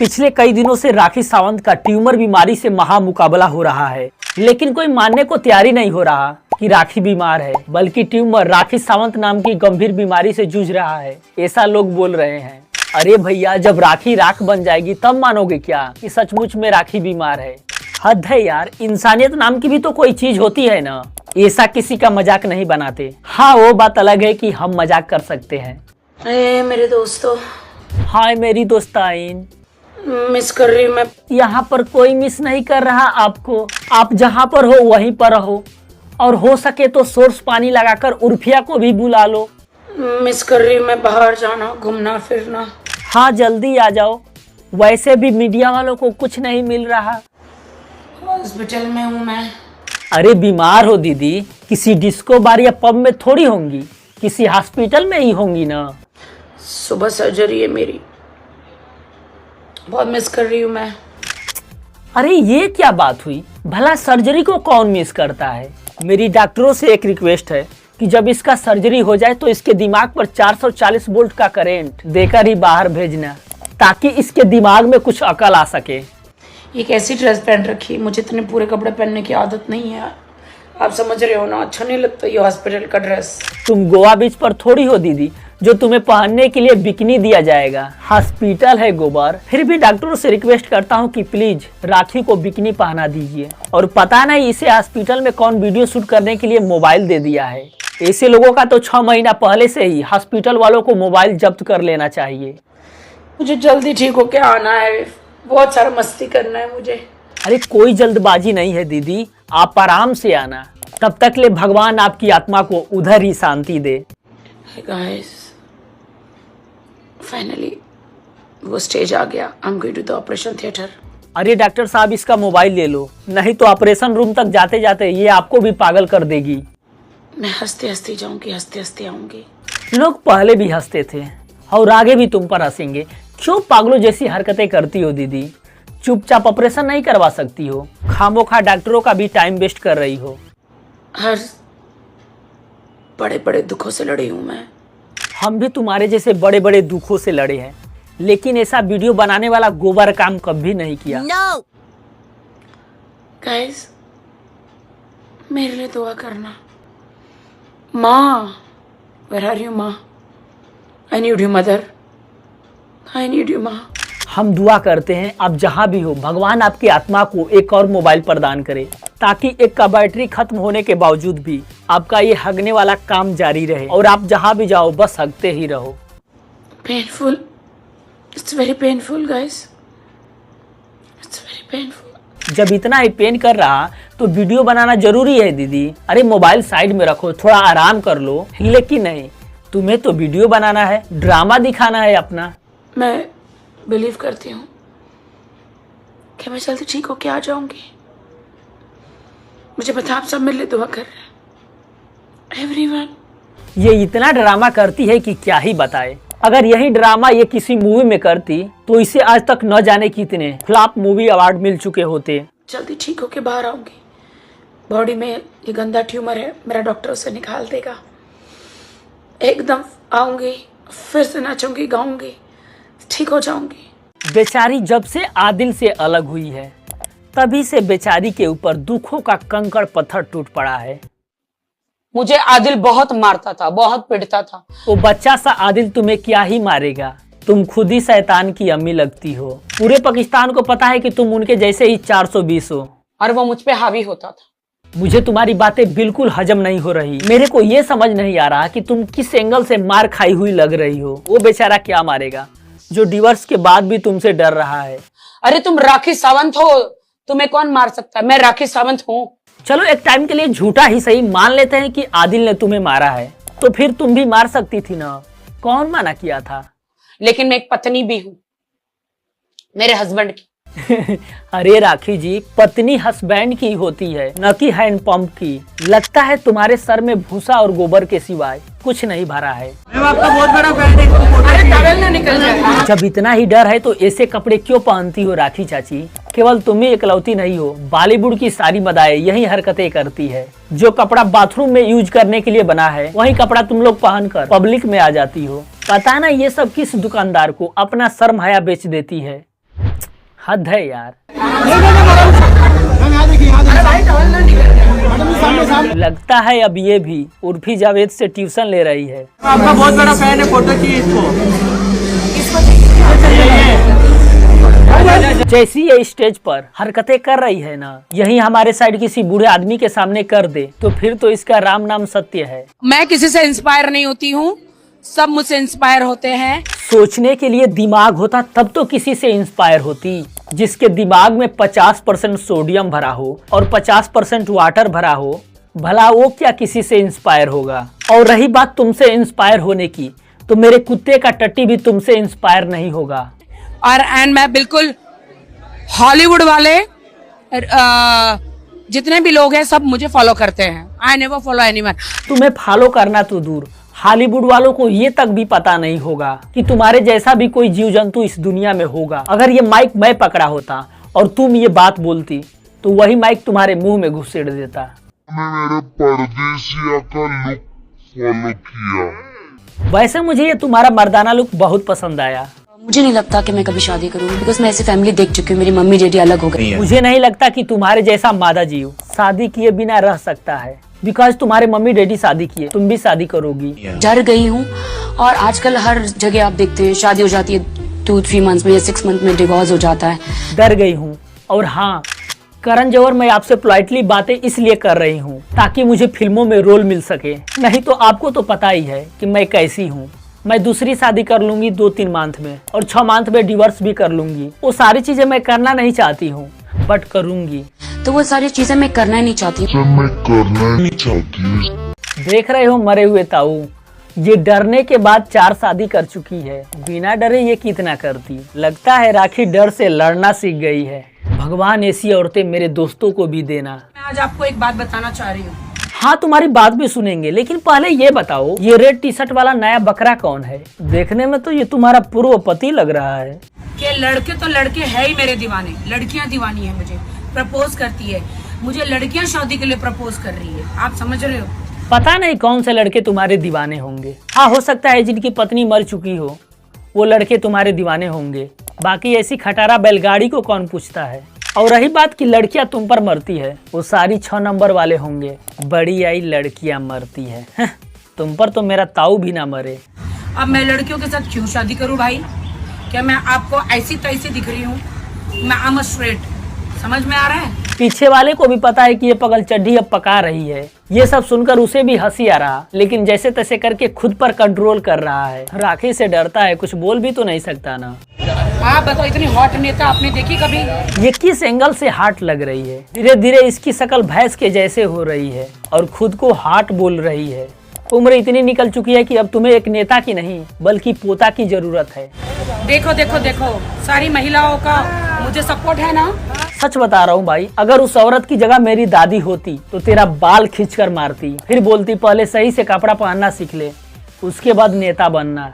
पिछले कई दिनों से राखी सावंत का ट्यूमर बीमारी से महामुकाबला हो रहा है, लेकिन कोई मानने को तैयार ही नहीं हो रहा कि राखी बीमार है, बल्कि ट्यूमर राखी सावंत नाम की गंभीर बीमारी से जूझ रहा है, ऐसा लोग बोल रहे हैं। अरे भैया, जब राखी राख बन जाएगी तब मानोगे क्या कि सचमुच में राखी बीमार है? हद है यार, इंसानियत नाम की भी तो कोई चीज होती है ना। ऐसा किसी का मजाक नहीं बनाते। हाँ, वो बात अलग है कि हम मजाक कर सकते हैं। मेरे दोस्तों, हाय मेरी दोस्ताइन, मिस कर रही हूँ मैं। यहाँ पर कोई मिस नहीं कर रहा आपको। आप जहाँ पर हो वहीं पर रहो, और हो सके तो सोर्स पानी लगाकर उर्फिया को भी बुला लो। मिस कर रही हूँ मैं, बाहर जाना, घूमना फिरना। हाँ, जल्दी आ जाओ। वैसे भी मीडिया वालों को कुछ नहीं मिल रहा। हॉस्पिटल में हूँ मैं। अरे बीमार हो दीदी, किसी डिस्को बार या पब में थोड़ी होंगी, किसी हॉस्पिटल में ही होंगी ना। सुबह सर्जरी है मेरी, बहुत मिस कर रही हूँ मैं। अरे ये क्या बात हुई? भला सर्जरी को कौन मिस करता है? मेरी डॉक्टरों से एक रिक्वेस्ट है कि जब इसका सर्जरी हो जाए तो इसके दिमाग पर 440 वोल्ट का करंट देकर ही बाहर भेजना, ताकि इसके दिमाग में कुछ अकल आ सके। ये कैसी ड्रेस पहन रखी? मुझे इतने पूरे कपड़े पहनने की आदत नहीं है, आप समझ रहे हो ना। अच्छा नहीं लगता ये हॉस्पिटल का ड्रेस। तुम गोवा बीच पर थोड़ी हो दीदी, जो तुम्हें पहनने के लिए बिकनी दिया जाएगा। हॉस्पिटल है गोबर। फिर भी डॉक्टरों से रिक्वेस्ट करता हूँ कि प्लीज राखी को बिकनी पहना दीजिए। और पता नहीं इसे हॉस्पिटल में कौन वीडियो शूट करने के लिए मोबाइल दे दिया है। ऐसे लोगों का तो 6 महीना पहले से ही हॉस्पिटल वालों को मोबाइल जब्त कर लेना चाहिए। मुझे जल्दी ठीक होके आना है, बहुत सारा मस्ती करना है मुझे। अरे कोई जल्दबाजी नहीं है दीदी, आप आराम से आना। तब तक ले भगवान आपकी आत्मा को उधर ही शांति दे। Hey guys, फाइनली वो स्टेज आ गया। I'm going to the operation theater. अरे डॉक्टर साहब, इसका मोबाइल ले लो, नहीं तो ऑपरेशन रूम तक जाते जाते ये आपको भी पागल कर देगी। मैं हंसते हंसते जाऊंगी, हंसते हंसते आऊंगी। लोग पहले भी हंसते थे और आगे भी तुम पर हंसेंगे। क्यों पागलों जैसी हरकतें करती हो दीदी? चुपचाप ऑपरेशन नहीं करवा सकती हो? खामोखा डॉक्टरों का भी टाइम वेस्ट कर रही हो। हर बड़े बड़े दुखों से लड़ी हूँ मैं। हम भी तुम्हारे जैसे बड़े बड़े दुखों से लड़े हैं, लेकिन ऐसा वीडियो बनाने वाला गोबर काम कभी नहीं किया। No! गाइस, मेरे लिए दुआ करना। माँ, where are you माँ? I need you mother, I need you माँ। हम दुआ करते हैं आप जहां भी हो, भगवान आपकी आत्मा को एक और मोबाइल प्रदान करे, ताकि एक का बैटरी खत्म होने के बावजूद भी आपका ये हगने वाला काम जारी रहे और आप जहां भी जाओ बस हगते ही रहो। Painful, it's very painful guys, it's very painful. जब इतना ही पेन कर रहा तो वीडियो बनाना जरूरी है दीदी। अरे मोबाइल साइड में रखो, थोड़ा आराम कर लो। लेकिन नहीं, तुम्हें तो वीडियो बनाना है, ड्रामा दिखाना है अपना। मैं बिलीव करती हूँ कि मैं जल्दी ठीक होके आ जाऊंगी। मुझे पता आप सब मेरे लिए दुआ कर रहे हैं, एवरीवन। ये इतना ड्रामा करती है कि क्या ही बताए। अगर यही ड्रामा ये किसी मूवी में करती तो इसे आज तक न जाने कितने फ्लॉप मूवी अवार्ड मिल चुके होते। जल्दी ठीक होके बाहर आऊंगी। बॉडी में ये गंदा ट्यूमर है, मेरा डॉक्टर उसे निकाल देगा। एकदम आऊंगी, फिर से नाचूंगी, गाऊंगी, ठीक हो जाऊंगी। बेचारी जब से आदिल से अलग हुई है, तभी से बेचारी के ऊपर दुखों का कंकड़ पत्थर टूट पड़ा है। मुझे आदिल बहुत मारता था, बहुत पीटता था। वो बच्चा सा आदिल तुम्हें क्या ही मारेगा? तुम खुद ही शैतान की अम्मी लगती हो। पूरे पाकिस्तान को पता है कि तुम उनके जैसे ही 420 हो, और वो मुझ पे हावी होता था। मुझे तुम्हारी बातें बिल्कुल हजम नहीं हो रही। मेरे को ये समझ नहीं आ रहा कि तुम किस एंगल से मार खाई हुई लग रही हो। वो बेचारा क्या मारेगा जो डिवोर्स के बाद भी तुमसे डर रहा है? अरे तुम राखी सावंत हो, तुम्हें कौन मार सकता है? मैं राखी सावंत हूँ। चलो एक टाइम के लिए झूठा ही सही मान लेते हैं कि आदिल ने तुम्हें मारा है, तो फिर तुम भी मार सकती थी ना। कौन मना किया था? लेकिन मैं एक पत्नी भी हूँ मेरे हस्बैंड की। अरे राखी जी, पत्नी हस्बैंड की होती है, न कि हैंडपंप की। लगता है तुम्हारे सर में भूसा और गोबर के सिवाय कुछ नहीं भरा है। मैं आपका बहुत बड़ा फैन हूं। अरे टॉवेल ना निकल जाए। जब इतना ही डर है तो ऐसे कपड़े क्यों पहनती हो राखी चाची? केवल तुम ही इकलौती नहीं हो, बॉलीवुड की सारी मदाएं यही हरकतें करती है। जो कपड़ा बाथरूम में यूज करने के लिए बना है, वही कपड़ा तुम लोग पहनकर पब्लिक में आ जाती हो। पता ना ये सब किस दुकानदार को अपना शर्म हया बेच देती है। हद है यार। लगता है अब ये भी उर्फी जावेद से ट्यूशन ले रही है। आपका बहुत बड़ा फैन है, फोटो चाहिए इसको। जैसी ये स्टेज पर हरकतें कर रही है ना, यही हमारे साइड किसी बूढ़े आदमी के सामने कर दे तो फिर तो इसका राम नाम सत्य है। मैं किसी से इंस्पायर नहीं होती हूँ, सब मुझसे इंस्पायर होते हैं। सोचने के लिए दिमाग होता तब तो किसी से इंस्पायर होती। जिसके दिमाग में 50% सोडियम भरा हो और 50% वाटर भरा हो, भला वो क्या किसी से इंस्पायर होगा। और रही बात तुमसे इंस्पायर होने की, तो मेरे कुत्ते का टट्टी भी तुमसे इंस्पायर नहीं होगा। और मैं बिल्कुल हॉलीवुड वाले जितने भी लोग हैं सब मुझे फॉलो करते हैं। I never follow anyone. तुम्हें फॉलो करना तो दूर, हॉलीवुड वालों को ये तक भी पता नहीं होगा कि तुम्हारे जैसा भी कोई जीव जंतु इस दुनिया में होगा। अगर ये माइक मैं पकड़ा होता और तुम ये बात बोलती तो वही माइक तुम्हारे मुंह में घुसेड़ देता। मेरे परदेसिया का लुक फॉलो किया। वैसे मुझे ये तुम्हारा मर्दाना लुक बहुत पसंद आया। मुझे नहीं लगता कि मैं कभी शादी करूंगी, बिकॉज मैं ऐसी फैमिली देख चुकी हूँ। मेरी मम्मी डैडी अलग हो गई। मुझे नहीं लगता कि तुम्हारे जैसा मादा जीव शादी किए बिना रह सकता है, बिकॉज तुम्हारे मम्मी डैडी शादी किए, तुम भी शादी करोगी। डर गई हूँ, और आजकल हर जगह आप देखते हैं शादी हो जाती है 2-3 मंथ्स में या 6 मंथ में डिवोर्स हो जाता है। डर गई हूँ। और हाँ करण जौहर, मैं आपसे पोलाइटली बातें इसलिए कर रही हूँ ताकि मुझे फिल्मों में रोल मिल सके, नहीं तो आपको तो पता ही है कि मैं कैसी हूँ। मैं दूसरी शादी कर लूंगी 2-3 मंथ में, और 6 मंथ में डिवोर्स भी कर लूंगी। वो सारी चीजें मैं करना नहीं चाहती हूँ, बट करूंगी। तो वो सारी चीजें मैं करना ही नहीं चाहती। मैं करना नहीं चाहती। देख रहे हो मरे हुए ताऊ, ये डरने के बाद 4 शादी कर चुकी है। बिना डरे ये कितना करती। लगता है राखी डर से लड़ना सीख गई है। भगवान ऐसी औरतें मेरे दोस्तों को भी देना। मैं आज आपको एक बात बताना चाह रही हूँ। हाँ तुम्हारी बात भी सुनेंगे, लेकिन पहले ये बताओ ये रेड टी शर्ट वाला नया बकरा कौन है? देखने में तो ये तुम्हारा पूर्व पति लग रहा है। कि लड़के तो लड़के है ही मेरे दीवाने, लड़कियां दीवानी है मुझे, प्रपोज करती है मुझे, लड़कियां शादी के लिए प्रपोज कर रही है। आप समझ रहे हो? पता नहीं कौन से लड़के तुम्हारे दीवाने होंगे। हाँ हो सकता है जिनकी पत्नी मर चुकी हो वो लड़के तुम्हारे दीवाने होंगे। बाकी ऐसी खटारा बैलगाड़ी को कौन पूछता है। और रही बात कि लड़कियां तुम पर मरती है, वो सारी 6 नंबर वाले होंगे। बड़ी आई लड़कियां मरती है। तुम पर तो मेरा ताऊ भी ना मरे। अब मैं लड़कियों के साथ क्यों शादी करूं भाई? क्या मैं आपको ऐसी तैसी दिख रही हूँ? मैं आम स्ट्रेट, समझ में आ रहा है? पीछे वाले को भी पता है कि ये पगल चड्ढी अब पका रही है। ये सब सुनकर उसे भी हंसी आ रहा, लेकिन जैसे तैसे करके खुद पर कंट्रोल कर रहा है। राखी से डरता है, कुछ बोल भी तो नहीं सकता ना। आप बताओ, इतनी हॉट नेता आपने देखी कभी? ये किस एंगल से हार्ट लग रही है? धीरे धीरे इसकी शक्ल भैंस के जैसे हो रही है और खुद को हार्ट बोल रही है। उम्र इतनी निकल चुकी है कि अब तुम्हें एक नेता की नहीं बल्कि पोता की जरूरत है। देखो देखो देखो, सारी महिलाओं का मुझे सपोर्ट है ना। सच बता रहा हूँ भाई, अगर उस औरत की जगह मेरी दादी होती तो तेरा बाल खींचकर मारती, फिर बोलती पहले सही से कपड़ा पहनना सीख ले, उसके बाद नेता बनना।